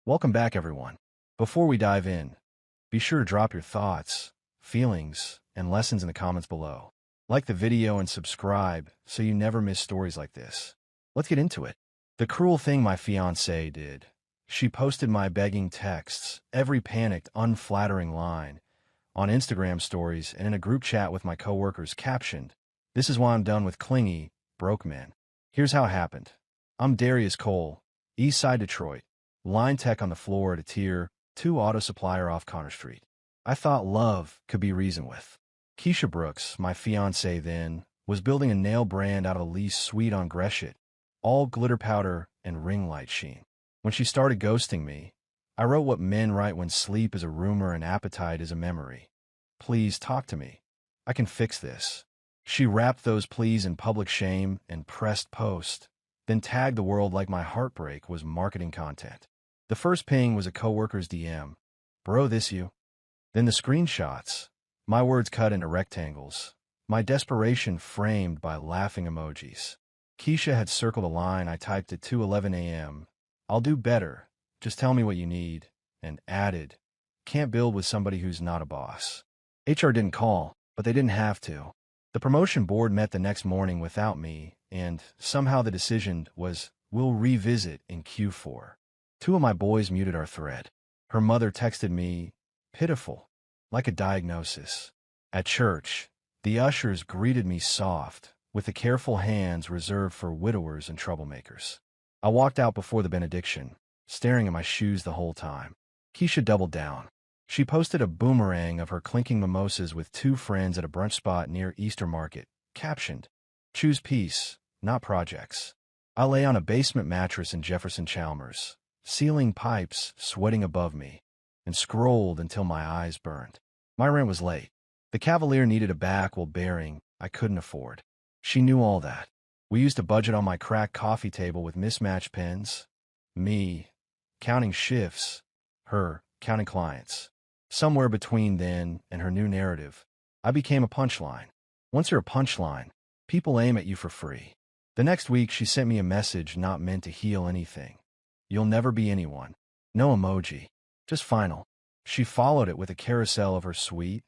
Welcome back, everyone. Before we dive in, be sure to drop your thoughts, feelings, and lessons in the comments below. Like the video and subscribe so you never miss stories like this. Let's get into it. The cruel thing my fiancée did. She posted my begging texts, every panicked, unflattering line, on Instagram stories and in a group chat with my coworkers captioned, "This is why I'm done with clingy, broke men." Here's how it happened. I'm Darius Cole, Eastside Detroit. Line tech on the floor at a Tier 2 auto supplier off Connor Street. I thought love could be reasoned with. Keisha Brooks, my fiancée then, was building a nail brand out of a lease suite on Gresham, all glitter powder and ring light sheen. When she started ghosting me, I wrote what men write when sleep is a rumor and appetite is a memory. Please talk to me. I can fix this. She wrapped those pleas in public shame and pressed post, then tagged the world like my heartbreak was marketing content. The first ping was a coworker's DM. "Bro, this you?" Then the screenshots. My words cut into rectangles. My desperation framed by laughing emojis. Keisha had circled a line I typed at 2:11 a.m. "I'll do better. Just tell me what you need." And added, "Can't build with somebody who's not a boss." HR didn't call, but they didn't have to. The promotion board met the next morning without me, and somehow the decision was, "We'll revisit in Q4. Two of my boys muted our thread. Her mother texted me, pitiful, like a diagnosis. At church, the ushers greeted me soft, with the careful hands reserved for widowers and troublemakers. I walked out before the benediction, staring at my shoes the whole time. Keisha doubled down. She posted a boomerang of her clinking mimosas with two friends at a brunch spot near Easter Market, captioned, "Choose peace, not projects." I lay on a basement mattress in Jefferson Chalmers, ceiling pipes sweating above me, and scrolled until my eyes burned. My rent was late. The Cavalier needed a back-wall bearing I couldn't afford. She knew all that. We used a budget on my cracked coffee table with mismatched pens. Me, counting shifts. Her, counting clients. Somewhere between then and her new narrative, I became a punchline. Once you're a punchline, people aim at you for free. The next week, she sent me a message not meant to heal anything. "You'll never be anyone." No emoji. Just final. She followed it with a carousel of her suite,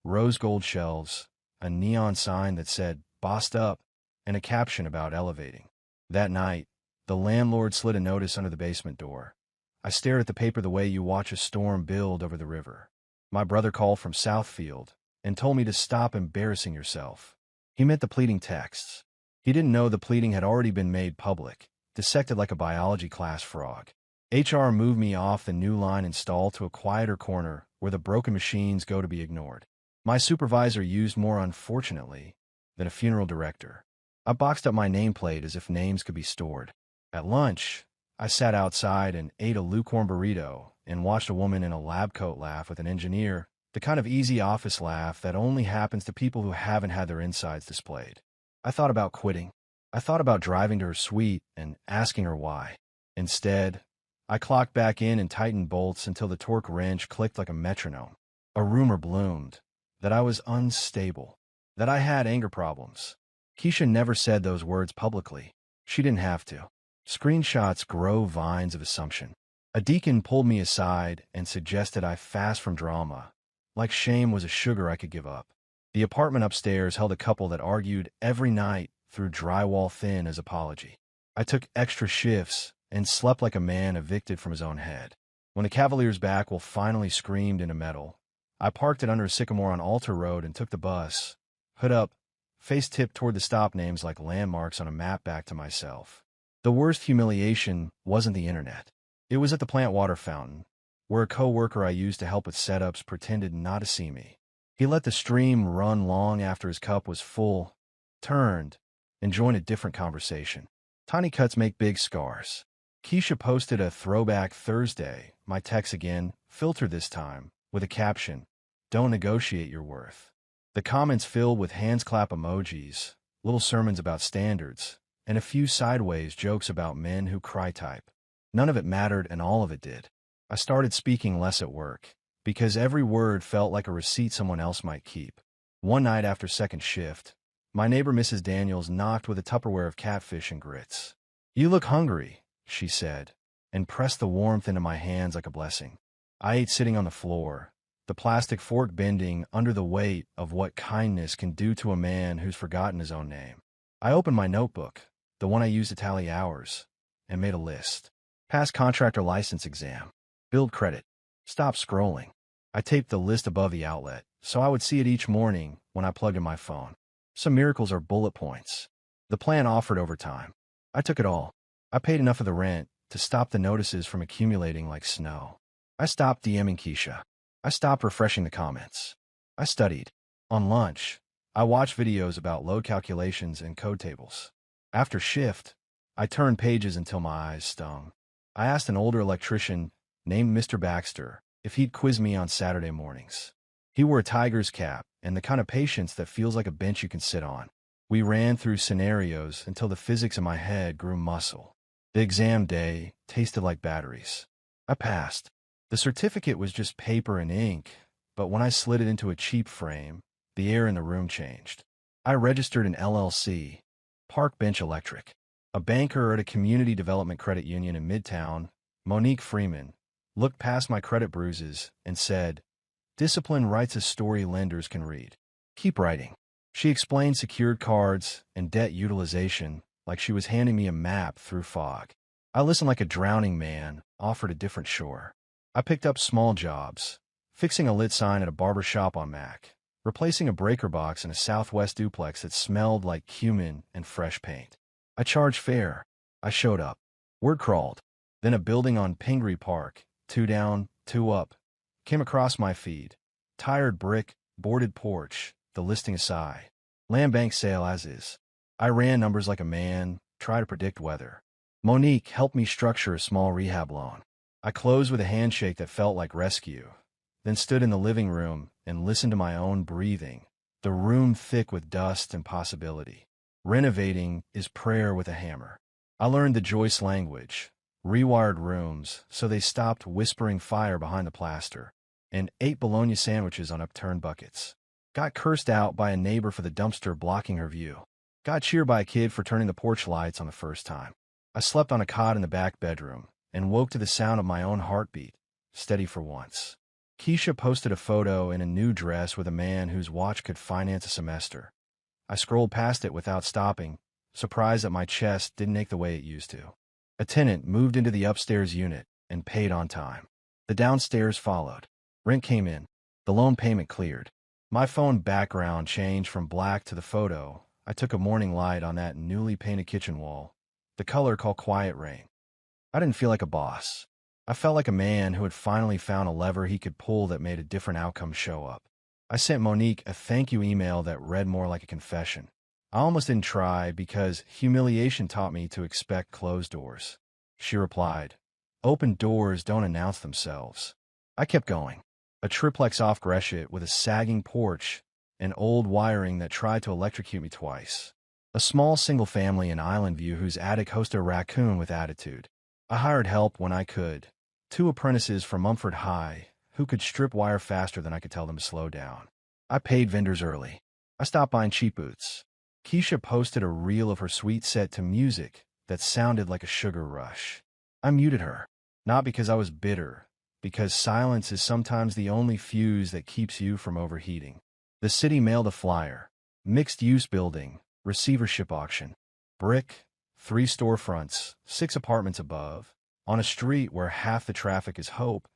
rose gold shelves, a neon sign that said, "Bossed up," and a caption about elevating. That night, the landlord slid a notice under the basement door. I stared at the paper the way you watch a storm build over the river. My brother called from Southfield and told me to stop embarrassing yourself. He meant the pleading texts. He didn't know the pleading had already been made public, dissected like a biology class frog. HR moved me off the new line install to a quieter corner where the broken machines go to be ignored. My supervisor used more unfortunately than a funeral director. I boxed up my nameplate as if names could be stored. At lunch, I sat outside and ate a lukewarm burrito and watched a woman in a lab coat laugh with an engineer, the kind of easy office laugh that only happens to people who haven't had their insides displayed. I thought about quitting. I thought about driving to her suite and asking her why. Instead, I clocked back in and tightened bolts until the torque wrench clicked like a metronome. A rumor bloomed that I was unstable, that I had anger problems. Keisha never said those words publicly. She didn't have to. Screenshots grow vines of assumption. A deacon pulled me aside and suggested I fast from drama, like shame was a sugar I could give up. The apartment upstairs held a couple that argued every night through drywall thin as apology. I took extra shifts and slept like a man evicted from his own head. When the Cavalier's back will finally screamed into metal, I parked it under a sycamore on Alter Road and took the bus, hood up, face tipped toward the stop names like landmarks on a map back to myself. The worst humiliation wasn't the internet. It was at the plant water fountain, where a coworker I used to help with setups pretended not to see me. He let the stream run long after his cup was full, turned, and joined a different conversation. Tiny cuts make big scars. Keisha posted a throwback Thursday, my text again, filtered this time, with a caption, "Don't negotiate your worth." The comments filled with hands clap emojis, little sermons about standards, and a few sideways jokes about men who cry type. None of it mattered and all of it did. I started speaking less at work, because every word felt like a receipt someone else might keep. One night after second shift, my neighbor Mrs. Daniels knocked with a Tupperware of catfish and grits. "You look hungry," she said. and pressed the warmth into my hands like a blessing. I ate sitting on the floor, the plastic fork bending under the weight of what kindness can do to a man who's forgotten his own name. I opened my notebook, the one I used to tally hours, and made a list. Pass contractor license exam. Build credit. Stop scrolling. I taped the list above the outlet, so I would see it each morning when I plugged in my phone. Some miracles are bullet points. The plan offered overtime. I took it all. I paid enough of the rent to stop the notices from accumulating like snow. I stopped DMing Keisha. I stopped refreshing the comments. I studied. On lunch, I watched videos about load calculations and code tables. After shift, I turned pages until my eyes stung. I asked an older electrician named Mr. Baxter if he'd quiz me on Saturday mornings. He wore a tiger's cap and the kind of patience that feels like a bench you can sit on. We ran through scenarios until the physics in my head grew muscle. The exam day tasted like batteries. I passed. The certificate was just paper and ink, but when I slid it into a cheap frame, the air in the room changed. I registered an LLC, Park Bench Electric. A banker at a community development credit union in Midtown, Monique Freeman, looked past my credit bruises and said, "Discipline writes a story lenders can read. Keep writing." She explained secured cards and debt utilization like she was handing me a map through fog. I listened like a drowning man offered a different shore. I picked up small jobs, fixing a lit sign at a barber shop on Mac, replacing a breaker box in a Southwest duplex that smelled like cumin and fresh paint. I charged fair. I showed up. Word crawled. Then a building on Pingree Park, 2 down, 2 up, came across my feed. Tired brick, boarded porch, the listing aside. Land bank sale as is. I ran numbers like a man, tried to predict weather. Monique helped me structure a small rehab loan. I closed with a handshake that felt like rescue, then stood in the living room and listened to my own breathing, the room thick with dust and possibility. Renovating is prayer with a hammer. I learned the Joyce language, rewired rooms so they stopped whispering fire behind the plaster, and ate bologna sandwiches on upturned buckets. Got cursed out by a neighbor for the dumpster blocking her view. Got cheered by a kid for turning the porch lights on the first time. I slept on a cot in the back bedroom and woke to the sound of my own heartbeat, steady for once. Keisha posted a photo in a new dress with a man whose watch could finance a semester. I scrolled past it without stopping, surprised that my chest didn't ache the way it used to. A tenant moved into the upstairs unit and paid on time. The downstairs followed. Rent came in. The loan payment cleared. My phone background changed from black to the photo. I took a morning light on that newly painted kitchen wall, the color called Quiet Rain. I didn't feel like a boss. I felt like a man who had finally found a lever he could pull that made a different outcome show up. I sent Monique a thank you email that read more like a confession. I almost didn't try because humiliation taught me to expect closed doors. She replied, "Open doors don't announce themselves." I kept going. A triplex off Gresham with a sagging porch and old wiring that tried to electrocute me twice. A small single family in Island View whose attic hosted a raccoon with attitude. I hired help when I could. 2 apprentices from Mumford High who could strip wire faster than I could tell them to slow down. I paid vendors early. I stopped buying cheap boots. Keisha posted a reel of her sweet set to music that sounded like a sugar rush. I muted her, not because I was bitter, because silence is sometimes the only fuse that keeps you from overheating. The city mailed a flyer. Mixed-use building, receivership auction. Brick, 3 storefronts, 6 apartments above, on a street where half the traffic is hope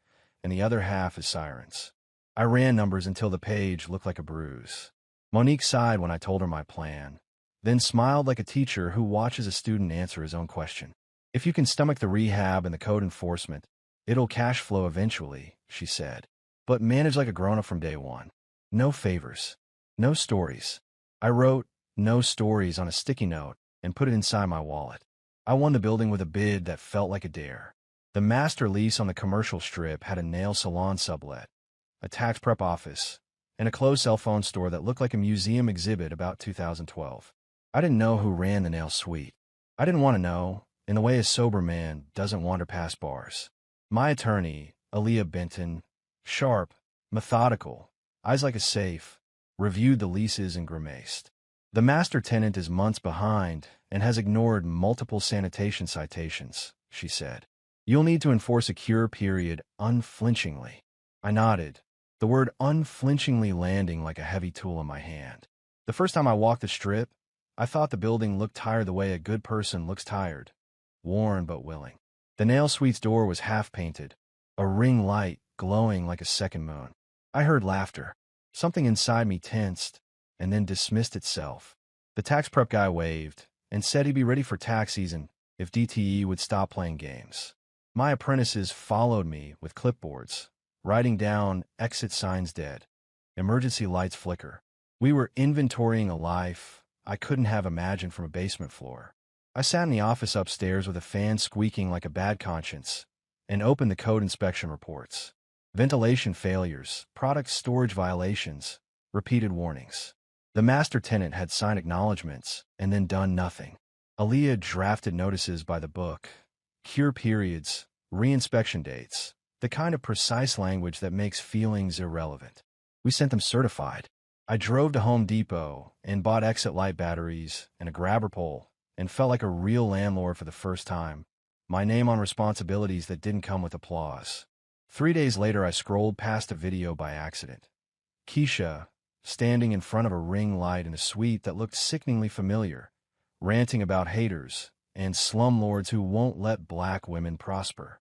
and the other half is sirens. I ran numbers until the page looked like a bruise. Monique sighed when I told her my plan, then smiled like a teacher who watches a student answer his own question. "If you can stomach the rehab and the code enforcement, it'll cash flow eventually," she said. "But manage like a grown-up from day one. No favors. No stories." I wrote "no stories" on a sticky note and put it inside my wallet. I won the building with a bid that felt like a dare. The master lease on the commercial strip had a nail salon sublet, a tax prep office, and a closed cell phone store that looked like a museum exhibit about 2012. I didn't know who ran the nail suite. I didn't want to know, in the way a sober man doesn't wander past bars. My attorney, Aaliyah Benton, sharp, methodical, eyes like a safe, reviewed the leases and grimaced. "The master tenant is months behind and has ignored multiple sanitation citations," she said. You'll need to enforce a cure period unflinchingly. I nodded, the word unflinchingly landing like a heavy tool in my hand. The first time I walked the strip, I thought the building looked tired the way a good person looks tired, worn but willing. The nail suite's door was half-painted, a ring light glowing like a second moon. I heard laughter. Something inside me tensed and then dismissed itself. The tax prep guy waved and said he'd be ready for tax season if DTE would stop playing games. My apprentices followed me with clipboards, writing down exit signs dead. Emergency lights flicker. We were inventorying a life I couldn't have imagined from a basement floor. I sat in the office upstairs with a fan squeaking like a bad conscience and opened the code inspection reports. Ventilation failures, product storage violations, repeated warnings. The master tenant had signed acknowledgments and then done nothing. Aaliyah drafted notices by the book, cure periods, reinspection dates, the kind of precise language that makes feelings irrelevant. We sent them certified. I drove to Home Depot and bought exit light batteries and a grabber pole and felt like a real landlord for the first time, my name on responsibilities that didn't come with applause. 3 days later, I scrolled past a video by accident. Keisha, standing in front of a ring light in a suite that looked sickeningly familiar, ranting about haters and slumlords who won't let black women prosper.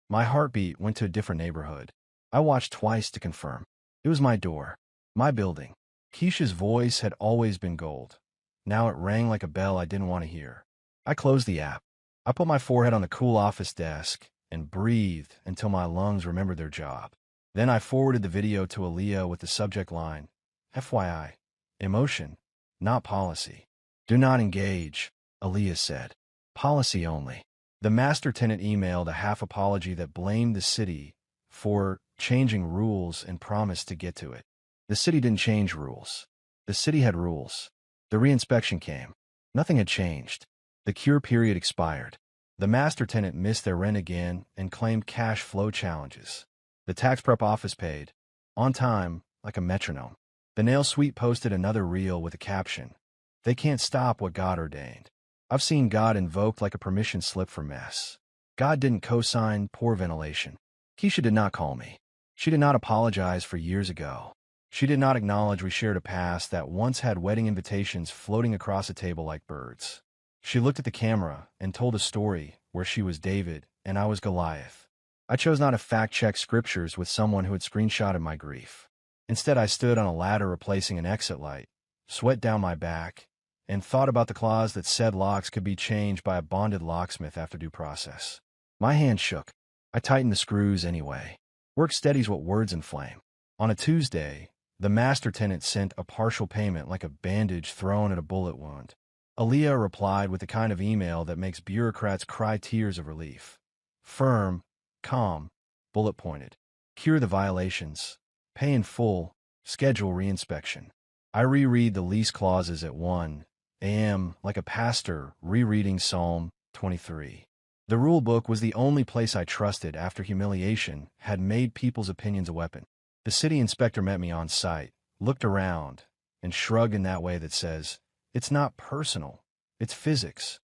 My heartbeat went to a different neighborhood. I watched twice to confirm. It was my door, my building. Keisha's voice had always been gold. Now it rang like a bell I didn't want to hear. I closed the app. I put my forehead on the cool office desk and breathed until my lungs remembered their job. Then I forwarded the video to Aaliyah with the subject line, FYI, emotion, not policy. Do not engage, Aaliyah said. Policy only. The master tenant emailed a half apology that blamed the city for changing rules and promised to get to it. The city didn't change rules. The city had rules. The reinspection came. Nothing had changed. The cure period expired. The master tenant missed their rent again and claimed cash flow challenges. The tax prep office paid, on time, like a metronome. The nail suite posted another reel with a caption, "They can't stop what God ordained." I've seen God invoked like a permission slip for mess. God didn't co-sign poor ventilation. Keisha did not call me. She did not apologize for years ago. She did not acknowledge we shared a past that once had wedding invitations floating across a table like birds. She looked at the camera and told a story where she was David and I was Goliath. I chose not to fact-check scriptures with someone who had screenshotted my grief. Instead, I stood on a ladder replacing an exit light, sweat down my back, and thought about the clause that said locks could be changed by a bonded locksmith after due process. My hand shook. I tightened the screws anyway. Work steadies what words inflame. On a Tuesday, the master tenant sent a partial payment like a bandage thrown at a bullet wound. Aaliyah replied with the kind of email that makes bureaucrats cry tears of relief. Firm, calm, bullet-pointed. Cure the violations. Pay in full. Schedule reinspection. I reread the lease clauses at 1 a.m. like a pastor rereading Psalm 23. The rule book was the only place I trusted after humiliation had made people's opinions a weapon. The city inspector met me on site, looked around, and shrugged in that way that says, "It's not personal, it's physics."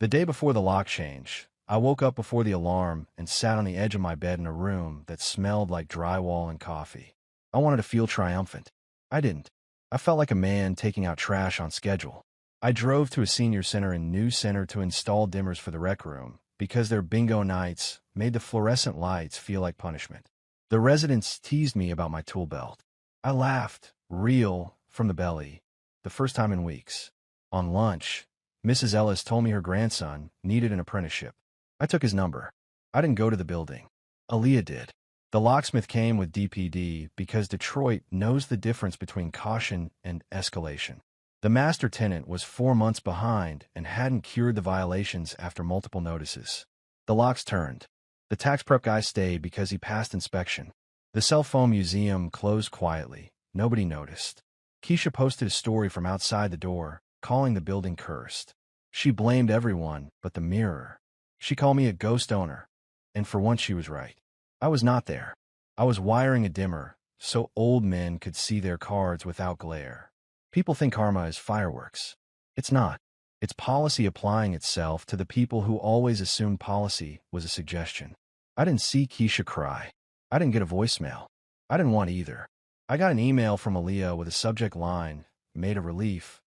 The day before the lock change, I woke up before the alarm and sat on the edge of my bed in a room that smelled like drywall and coffee. I wanted to feel triumphant. I didn't. I felt like a man taking out trash on schedule. I drove to a senior center in New Center to install dimmers for the rec room because their bingo nights made the fluorescent lights feel like punishment. The residents teased me about my tool belt. I laughed, real, from the belly, the first time in weeks. On lunch, Mrs. Ellis told me her grandson needed an apprenticeship. I took his number. I didn't go to the building. Aaliyah did. The locksmith came with DPD because Detroit knows the difference between caution and escalation. The master tenant was 4 months behind and hadn't cured the violations after multiple notices. The locks turned. The tax prep guy stayed because he passed inspection. The cell phone museum closed quietly. Nobody noticed. Keisha posted a story from outside the door, calling the building cursed. She blamed everyone but the mirror. She called me a ghost owner. And for once she was right. I was not there. I was wiring a dimmer so old men could see their cards without glare. People think karma is fireworks. It's not. It's policy applying itself to the people who always assumed policy was a suggestion. I didn't see Keisha cry. I didn't get a voicemail. I didn't want either. I got an email from Aaliyah with a subject line, made of relief.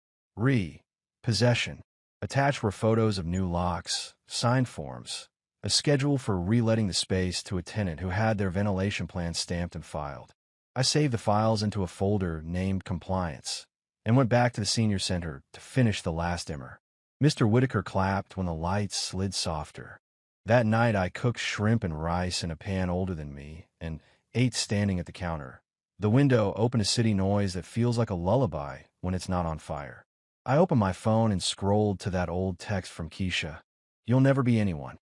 Possession. Attached were photos of new locks, signed forms, a schedule for reletting the space to a tenant who had their ventilation plan stamped and filed. I saved the files into a folder named Compliance and went back to the senior center to finish the last dimmer. Mr. Whitaker clapped when the lights slid softer. That night I cooked shrimp and rice in a pan older than me and ate standing at the counter. The window opened a city noise that feels like a lullaby when it's not on fire. I opened my phone and scrolled to that old text from Keisha. You'll never be anyone.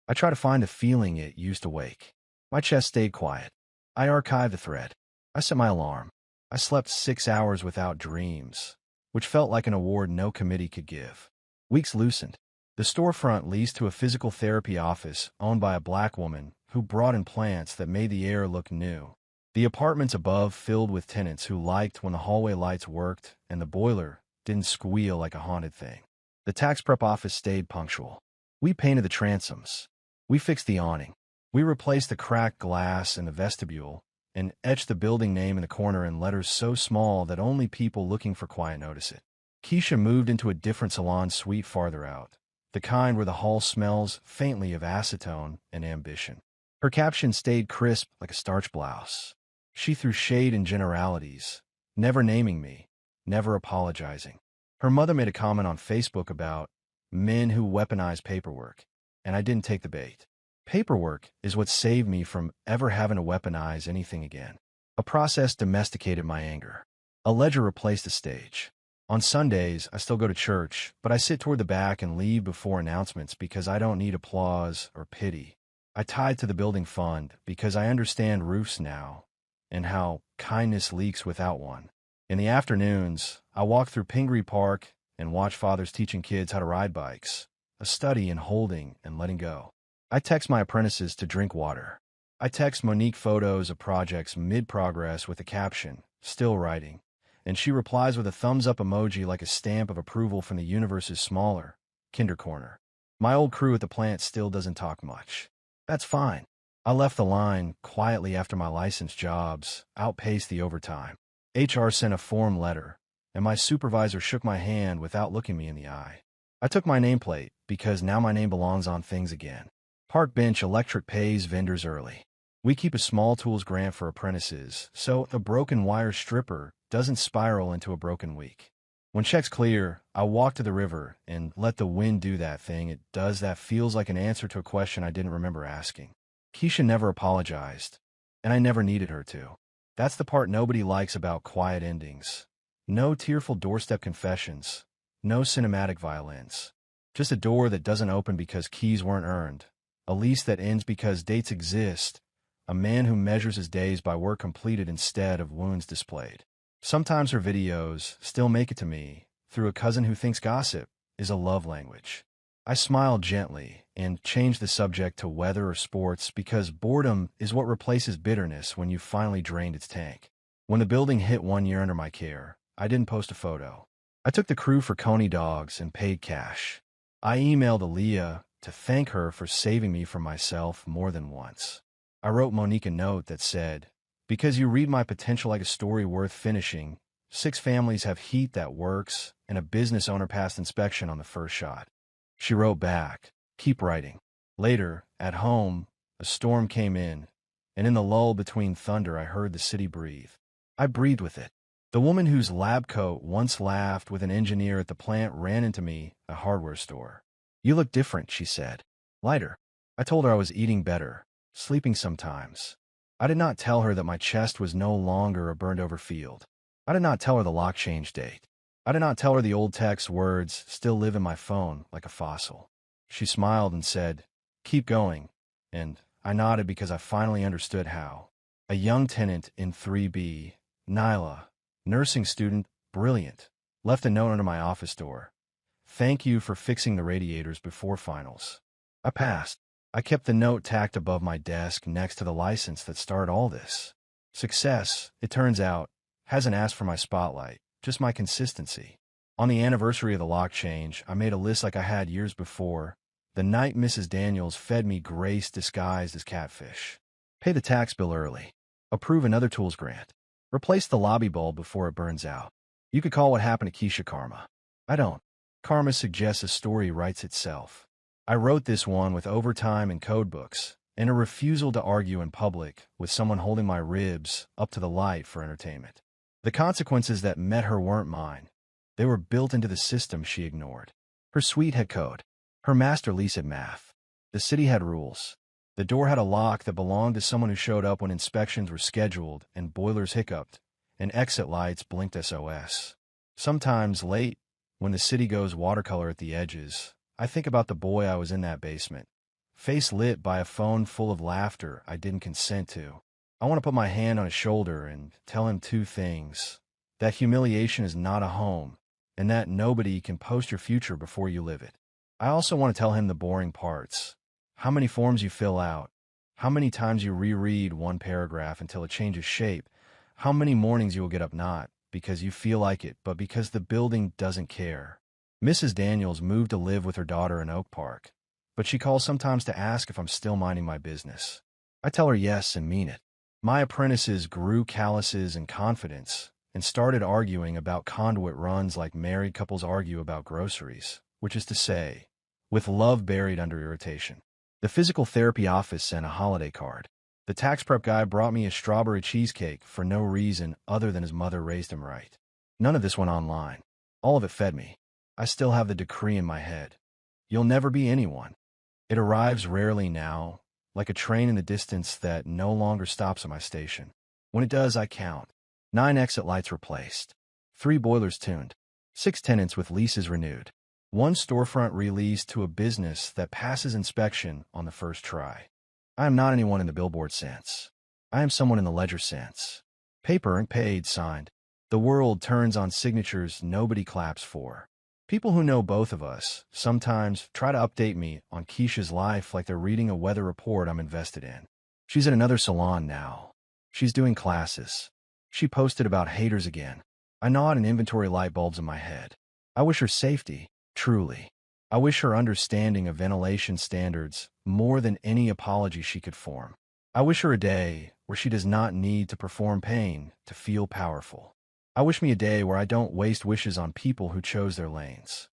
I tried to find the feeling it used to wake. My chest stayed quiet. I archived the thread. I set my alarm. I slept 6 hours without dreams, which felt like an award no committee could give. Weeks loosened. The storefront leased to a physical therapy office owned by a black woman who brought in plants that made the air look new. The apartments above filled with tenants who liked when the hallway lights worked and the boiler didn't squeal like a haunted thing. The tax prep office stayed punctual. We painted the transoms. We fixed the awning. We replaced the cracked glass in the vestibule and etched the building name in the corner in letters so small that only people looking for quiet notice it. Keisha moved into a different salon suite farther out, the kind where the hall smells faintly of acetone and ambition. Her caption stayed crisp like a starch blouse. She threw shade in generalities, never naming me, never apologizing. Her mother made a comment on Facebook about men who weaponize paperwork, and I didn't take the bait. Paperwork is what saved me from ever having to weaponize anything again. A process domesticated my anger. A ledger replaced a stage. On Sundays, I still go to church, but I sit toward the back and leave before announcements because I don't need applause or pity. I tied to the building fund because I understand roofs now and how kindness leaks without one. In the afternoons, I walk through Pingree Park and watch fathers teaching kids how to ride bikes, a study in holding and letting go. I text my apprentices to drink water. I text Monique photos of projects mid-progress with a caption, still writing, and she replies with a thumbs-up emoji like a stamp of approval from the universe's smaller, Kinder Corner. My old crew at the plant still doesn't talk much. That's fine. I left the line quietly after my licensed jobs outpaced the overtime. HR sent a form letter, and my supervisor shook my hand without looking me in the eye. I took my nameplate because now my name belongs on things again. Park Bench Electric pays vendors early. We keep a small tools grant for apprentices, so a broken wire stripper doesn't spiral into a broken week. When checks clear, I walk to the river and let the wind do that thing it does that feels like an answer to a question I didn't remember asking. Keisha never apologized, and I never needed her to. That's the part nobody likes about quiet endings. No tearful doorstep confessions, no cinematic violins. Just a door that doesn't open because keys weren't earned. A lease that ends because dates exist, a man who measures his days by work completed instead of wounds displayed. Sometimes her videos still make it to me through a cousin who thinks gossip is a love language. I smiled gently and changed the subject to weather or sports because boredom is what replaces bitterness when you've finally drained its tank. When the building hit 1 year under my care, I didn't post a photo. I took the crew for Coney dogs and paid cash. I emailed Aaliyah to thank her for saving me from myself more than once. I wrote Monique a note that said, "Because you read my potential like a story worth finishing, 6 families have heat that works, and a business owner passed inspection on the first shot." She wrote back, "Keep writing." Later, at home, a storm came in, and in the lull between thunder I heard the city breathe. I breathed with it. The woman whose lab coat once laughed with an engineer at the plant ran into me at a hardware store. "You look different," she said. "Lighter." I told her I was eating better, sleeping sometimes. I did not tell her that my chest was no longer a burned-over field. I did not tell her the lock change date. I did not tell her the old text words still live in my phone like a fossil. She smiled and said, "Keep going," and I nodded because I finally understood how. A young tenant in 3B, Nyla, nursing student, brilliant, left a note under my office door. "Thank you for fixing the radiators before finals." I passed. I kept the note tacked above my desk next to the license that started all this. Success, it turns out, hasn't asked for my spotlight, just my consistency. On the anniversary of the lock change, I made a list like I had years before, The night Mrs. Daniels fed me grace disguised as catfish. Pay the tax bill early. Approve another tools grant. Replace the lobby bulb before it burns out. You could call what happened to Keisha karma. I don't. Karma suggests a story writes itself. I wrote this one with overtime and code books, and a refusal to argue in public with someone holding my ribs up to the light for entertainment. The consequences that met her weren't mine. They were built into the system she ignored. Her suite had code. Her master lease had math. The city had rules. The door had a lock that belonged to someone who showed up when inspections were scheduled and boilers hiccuped, and exit lights blinked SOS. Sometimes late, when the city goes watercolor at the edges, I think about the boy I was in that basement, face lit by a phone full of laughter I didn't consent to. I want to put my hand on his shoulder and tell him two things: that humiliation is not a home, and that nobody can post your future before you live it. I also want to tell him the boring parts: how many forms you fill out, how many times you reread one paragraph until it changes shape, how many mornings you will get up not because you feel like it, but because the building doesn't care. Mrs. Daniels moved to live with her daughter in Oak Park, but she calls sometimes to ask if I'm still minding my business. I tell her yes and mean it. My apprentices grew calluses and confidence and started arguing about conduit runs like married couples argue about groceries, which is to say, with love buried under irritation. The physical therapy office sent a holiday card. The tax prep guy brought me a strawberry cheesecake for no reason other than his mother raised him right. None of this went online. All of it fed me. I still have the decree in my head. You'll never be anyone. It arrives rarely now, like a train in the distance that no longer stops at my station. When it does, I count. 9 exit lights replaced. 3 boilers tuned. 6 tenants with leases renewed. 1 storefront released to a business that passes inspection on the first try. I am not anyone in the billboard sense. I am someone in the ledger sense. Paper and paid, signed. The world turns on signatures nobody claps for. People who know both of us sometimes try to update me on Keisha's life like they're reading a weather report I'm invested in. She's at another salon now. She's doing classes. She posted about haters again. I nod and inventory light bulbs in my head. I wish her safety, truly. I wish her understanding of ventilation standards more than any apology she could form. I wish her a day where she does not need to perform pain to feel powerful. I wish me a day where I don't waste wishes on people who chose their lanes.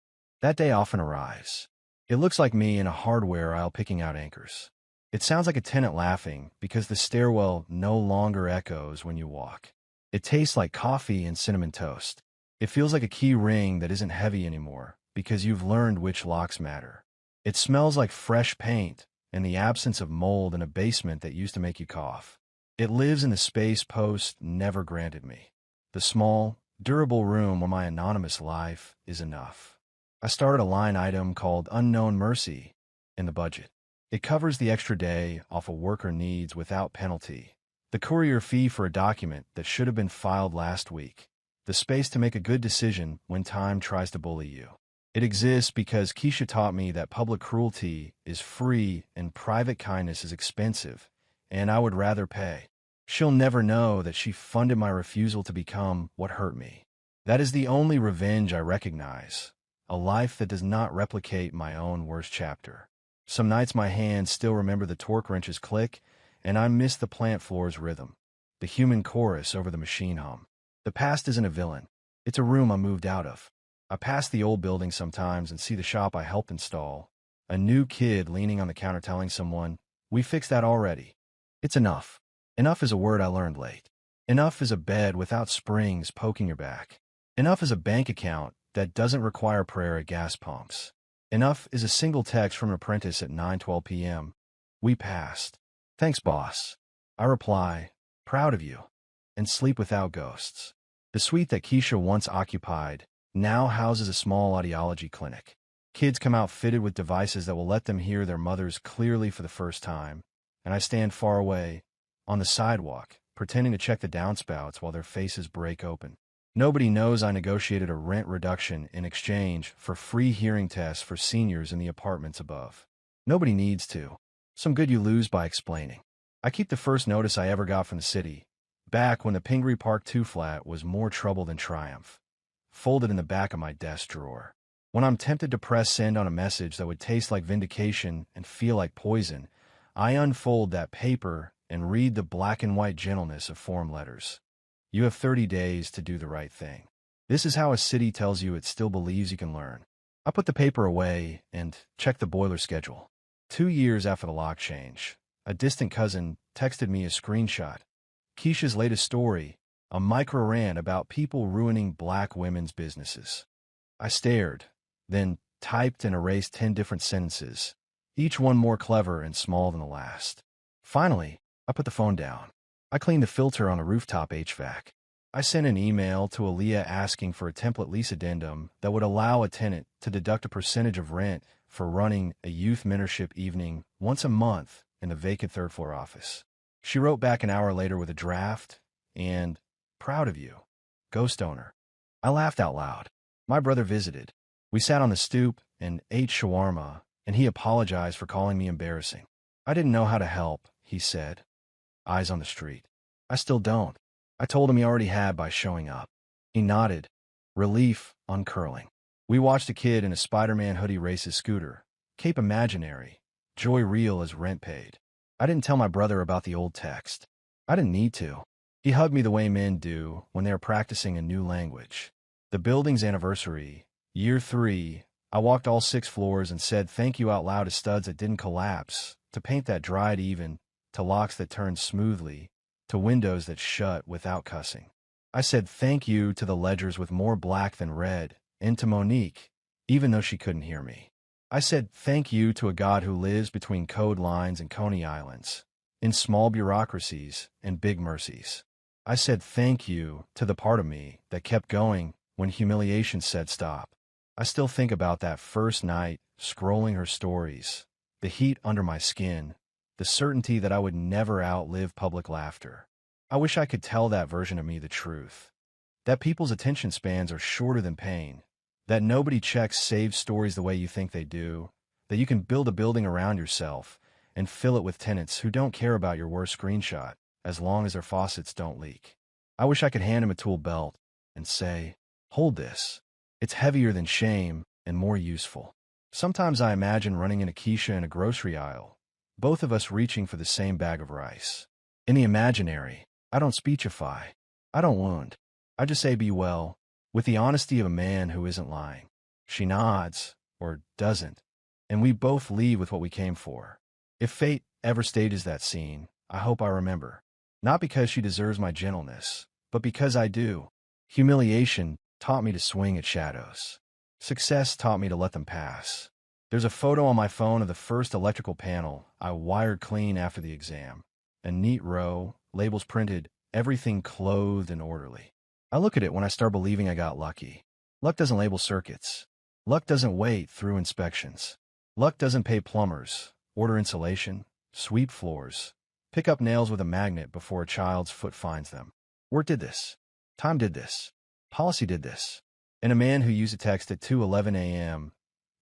That day often arrives. It looks like me in a hardware aisle picking out anchors. It sounds like a tenant laughing because the stairwell no longer echoes when you walk. It tastes like coffee and cinnamon toast. It feels like a key ring that isn't heavy anymore because you've learned which locks matter. It smells like fresh paint and the absence of mold in a basement that used to make you cough. It lives in the space Post never granted me. The small, durable room where my anonymous life is enough. I started a line item called Unknown Mercy in the budget. It covers the extra day off a worker needs without penalty, the courier fee for a document that should have been filed last week, the space to make a good decision when time tries to bully you. It exists because Keisha taught me that public cruelty is free and private kindness is expensive, and I would rather pay. She'll never know that she funded my refusal to become what hurt me. That is the only revenge I recognize, a life that does not replicate my own worst chapter. Some nights my hands still remember the torque wrench's click, and I miss the plant floor's rhythm, the human chorus over the machine hum. The past isn't a villain. It's a room I moved out of. I pass the old building sometimes and see the shop I helped install. A new kid leaning on the counter telling someone, "We fixed that already." It's enough. Enough is a word I learned late. Enough is a bed without springs poking your back. Enough is a bank account that doesn't require prayer at gas pumps. Enough is a single text from an apprentice at 9:12 p.m. "We passed. Thanks, boss." I reply, "Proud of you," and sleep without ghosts. The suite that Keisha once occupied now houses a small audiology clinic. Kids come out fitted with devices that will let them hear their mothers clearly for the first time, and I stand far away, on the sidewalk, pretending to check the downspouts while their faces break open. Nobody knows I negotiated a rent reduction in exchange for free hearing tests for seniors in the apartments above. Nobody needs to. Some good you lose by explaining. I keep the first notice I ever got from the city, back when the Pingree Park 2 flat was more trouble than triumph, folded in the back of my desk drawer. When I'm tempted to press send on a message that would taste like vindication and feel like poison, I unfold that paper and read the black and white gentleness of form letters. You have 30 days to do the right thing. This is how a city tells you it still believes you can learn. I put the paper away and checked the boiler schedule. 2 years after the lock change, a distant cousin texted me a screenshot. Keisha's latest story, a micro rant about people ruining black women's businesses. I stared, then typed and erased 10 different sentences, each one more clever and small than the last. Finally, I put the phone down. I cleaned the filter on a rooftop HVAC. I sent an email to Aaliyah asking for a template lease addendum that would allow a tenant to deduct a percentage of rent for running a youth mentorship evening once a month in the vacant third-floor office. She wrote back an hour later with a draft and, "Proud of you, ghost owner." I laughed out loud. My brother visited. We sat on the stoop and ate shawarma, and he apologized for calling me embarrassing. I didn't know how to help, he said. Eyes on the street. I still don't. I told him he already had by showing up. He nodded, relief uncurling. We watched a kid in a Spider-Man hoodie race his scooter. Cape imaginary, joy real as rent paid. I didn't tell my brother about the old text. I didn't need to. He hugged me the way men do when they are practicing a new language. The building's anniversary, year 3, I walked all 6 floors and said thank you out loud to studs that didn't collapse, to paint that dried even, to locks that turned smoothly, to windows that shut without cussing. I said thank you to the ledgers with more black than red, and to Monique, even though she couldn't hear me. I said thank you to a God who lives between code lines and Coney Islands, in small bureaucracies and big mercies. I said thank you to the part of me that kept going when humiliation said stop. I still think about that first night, scrolling her stories, the heat under my skin, the certainty that I would never outlive public laughter. I wish I could tell that version of me the truth. That people's attention spans are shorter than pain. That nobody checks saved stories the way you think they do. That you can build a building around yourself and fill it with tenants who don't care about your worst screenshot as long as their faucets don't leak. I wish I could hand him a tool belt and say, hold this. It's heavier than shame and more useful. Sometimes I imagine running into Keisha in a grocery aisle, both of us reaching for the same bag of rice. In the imaginary, I don't speechify. I don't wound. I just say be well, with the honesty of a man who isn't lying. She nods, or doesn't, and we both leave with what we came for. If fate ever stages that scene, I hope I remember. Not because she deserves my gentleness, but because I do. Humiliation taught me to swing at shadows. Success taught me to let them pass. There's a photo on my phone of the first electrical panel I wired clean after the exam. A neat row, labels printed, everything clothed and orderly. I look at it when I start believing I got lucky. Luck doesn't label circuits. Luck doesn't wait through inspections. Luck doesn't pay plumbers, order insulation, sweep floors, pick up nails with a magnet before a child's foot finds them. Work did this. Time did this. Policy did this. And a man who used a text at 2:11 a.m.,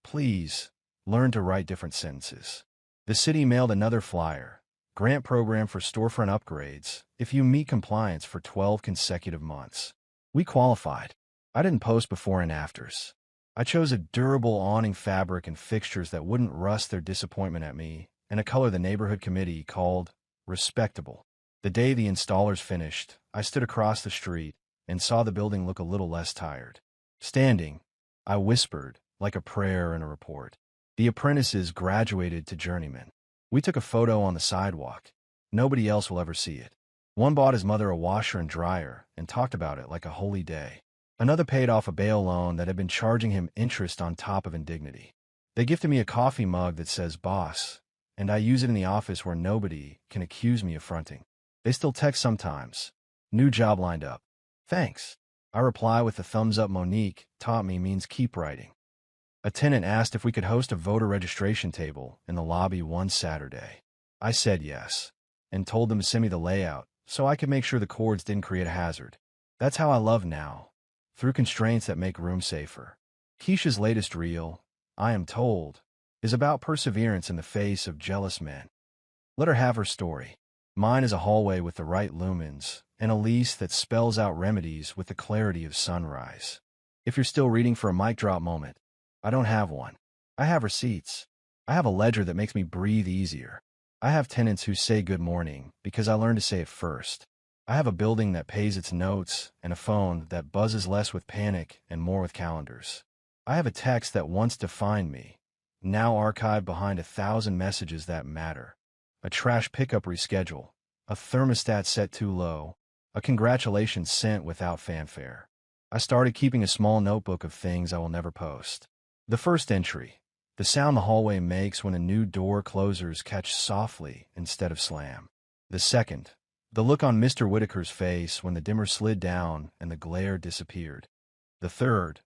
please learn to write different sentences. The city mailed another flyer, grant program for storefront upgrades if you meet compliance for 12 consecutive months. We qualified. I didn't post before and afters. I chose a durable awning fabric and fixtures that wouldn't rust their disappointment at me, and a color the neighborhood committee called respectable. The day the installers finished, I stood across the street and saw the building look a little less tired. Standing, I whispered, like a prayer in a report. The apprentices graduated to journeymen. We took a photo on the sidewalk. Nobody else will ever see it. One bought his mother a washer and dryer and talked about it like a holy day. Another paid off a bail loan that had been charging him interest on top of indignity. They gifted me a coffee mug that says boss, and I use it in the office where nobody can accuse me of fronting. They still text sometimes. New job lined up. Thanks. I reply with the thumbs up Monique taught me means keep writing. A tenant asked if we could host a voter registration table in the lobby one Saturday. I said yes, and told them to send me the layout so I could make sure the cords didn't create a hazard. That's how I love now, through constraints that make room safer. Keisha's latest reel, I am told, is about perseverance in the face of jealous men. Let her have her story. Mine is a hallway with the right lumens, and a lease that spells out remedies with the clarity of sunrise. If you're still reading for a mic drop moment, I don't have one. I have receipts. I have a ledger that makes me breathe easier. I have tenants who say good morning because I learned to say it first. I have a building that pays its notes and a phone that buzzes less with panic and more with calendars. I have a text that once defined me, now archived behind 1,000 messages that matter. A trash pickup reschedule, a thermostat set too low, a congratulations sent without fanfare. I started keeping a small notebook of things I will never post. The first entry, the sound the hallway makes when a new door closers catch softly instead of slam. The second, the look on Mr. Whitaker's face when the dimmer slid down and the glare disappeared. The third,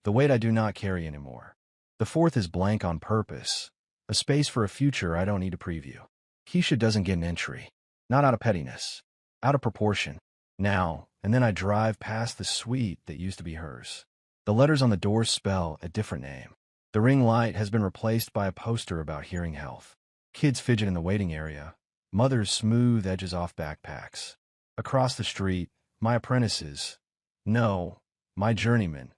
the weight I do not carry anymore. The fourth is blank on purpose, a space for a future I don't need to preview. Keisha doesn't get an entry. Not out of pettiness. Out of proportion. Now, and then I drive past the suite that used to be hers. The letters on the door spell a different name. The ring light has been replaced by a poster about hearing health. Kids fidget in the waiting area. Mothers smooth edges off backpacks. Across the street, my apprentices, no, my journeymen,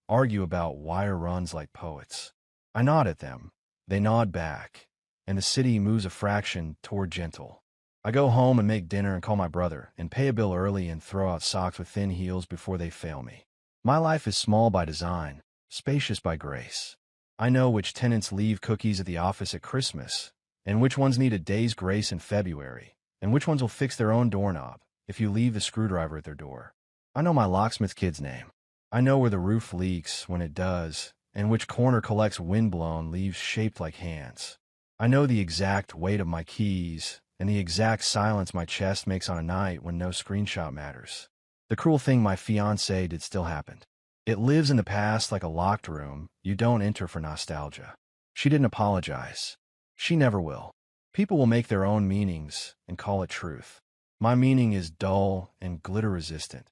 argue about wire runs like poets. I nod at them. They nod back, and the city moves a fraction toward gentle. I go home and make dinner and call my brother and pay a bill early and throw out socks with thin heels before they fail me. My life is small by design, spacious by grace. I know which tenants leave cookies at the office at Christmas, and which ones need a day's grace in February, and which ones will fix their own doorknob if you leave the screwdriver at their door. I know my locksmith kid's name. I know where the roof leaks when it does, and which corner collects windblown leaves shaped like hands. I know the exact weight of my keys, and the exact silence my chest makes on a night when no screenshot matters. The cruel thing my fiancée did still happened. It lives in the past like a locked room you don't enter for nostalgia. She didn't apologize. She never will. People will make their own meanings and call it truth. My meaning is dull and glitter-resistant.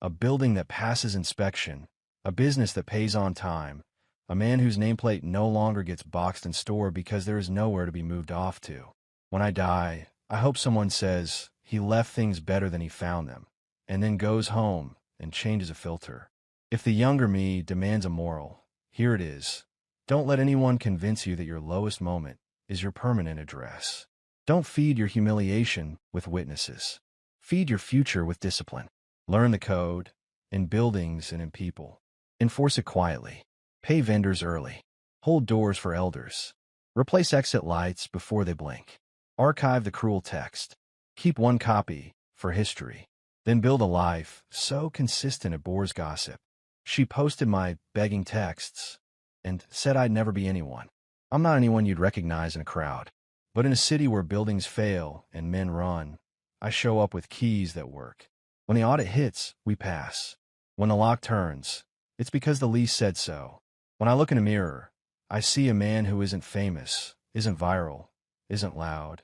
A building that passes inspection, a business that pays on time, a man whose nameplate no longer gets boxed and stored because there is nowhere to be moved off to. When I die, I hope someone says he left things better than he found them, and then goes home and changes a filter. If the younger me demands a moral, here it is. Don't let anyone convince you that your lowest moment is your permanent address. Don't feed your humiliation with witnesses. Feed your future with discipline. Learn the code, in buildings and in people. Enforce it quietly. Pay vendors early. Hold doors for elders. Replace exit lights before they blink. Archive the cruel text. Keep one copy for history. Then build a life so consistent it bores gossip. She posted my begging texts and said I'd never be anyone. I'm not anyone you'd recognize in a crowd. But in a city where buildings fail and men run, I show up with keys that work. When the audit hits, we pass. When the lock turns, it's because the lease said so. When I look in a mirror, I see a man who isn't famous, isn't viral, isn't loud,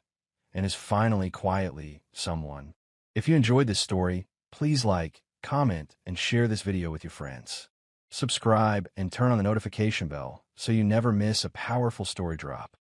and is finally quietly someone. If you enjoyed this story, please like, comment, and share this video with your friends. Subscribe and turn on the notification bell so you never miss a powerful story drop.